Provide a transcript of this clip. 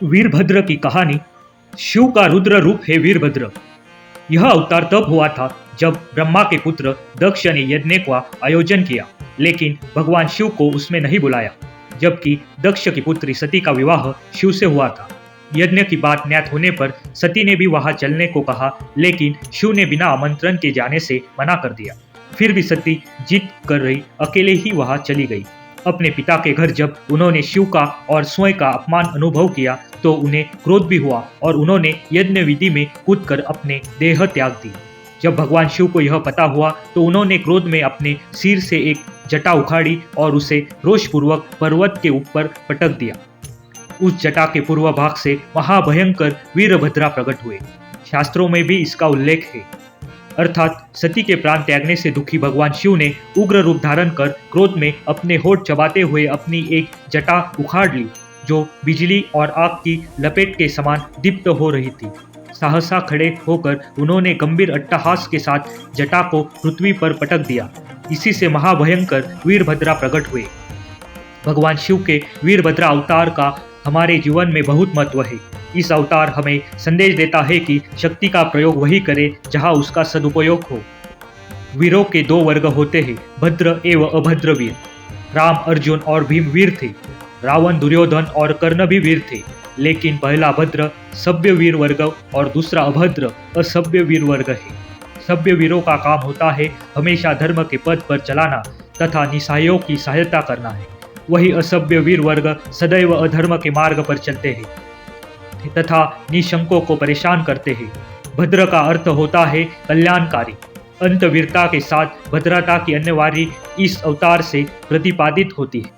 वीरभद्र की कहानी। शिव का रुद्र रूप है वीरभद्र। यह अवतार तब हुआ था जब ब्रह्मा के पुत्र दक्ष ने यज्ञ का आयोजन किया, लेकिन भगवान शिव को उसमें नहीं बुलाया, जबकि दक्ष की पुत्री सती का विवाह शिव से हुआ था। यज्ञ की बात ज्ञात होने पर सती ने भी वहां चलने को कहा, लेकिन शिव ने बिना आमंत्रण के जाने से मना कर दिया। फिर भी सती जिद कर रही अकेले ही वहां चली गई। अपने पिता के घर जब उन्होंने शिव का और स्वयं का अपमान अनुभव किया तो उन्हें क्रोध भी हुआ और उन्होंने यज्ञ विधि में कूदकर अपने देह त्याग दी। जब भगवान शिव को यह पता हुआ तो उन्होंने क्रोध में अपने सिर से एक जटा उखाड़ी और उसे रोषपूर्वक पर्वत के ऊपर पटक दिया। उस जटा के पूर्व भाग से महाभयंकर वीरभद्रा प्रकट हुए। शास्त्रों में भी इसका उल्लेख है। अर्थात सती के प्राण त्यागने से दुखी भगवान शिव ने उग्र रूप धारण कर क्रोध में अपने होठ चबाते हुए अपनी एक जटा उखाड़ ली, जो बिजली और आग की लपेट के समान दीप्त हो रही थी। सहसा खड़े होकर उन्होंने गंभीर अट्टहास के साथ जटा को पृथ्वी पर पटक दिया। इसी से महाभयंकर वीरभद्रा प्रकट हुए। भगवान शिव के वीरभद्रा अवतार का हमारे जीवन में बहुत महत्व है। इस अवतार हमें संदेश देता है कि शक्ति का प्रयोग वही करे जहां उसका सदुपयोग हो। वीरों के दो वर्ग होते हैं, भद्र एवं अभद्र वीर। राम, अर्जुन और भीम वीर थे। रावण, दुर्योधन और कर्ण भी वीर थे, लेकिन पहला भद्र सभ्य वीर वर्ग और दूसरा अभद्र असभ्य वीर वर्ग है। सभ्य वीरों का काम होता है हमेशा धर्म के पद पर चलाना तथा निस्सहायों की सहायता करना है। वही असभ्य वीर वर्ग सदैव अधर्म के मार्ग पर चलते हैं तथा निशंकों को परेशान करते हैं। भद्र का अर्थ होता है कल्याणकारी। अंतवीरता के साथ भद्रता की अनिवार्य इस अवतार से प्रतिपादित होती है।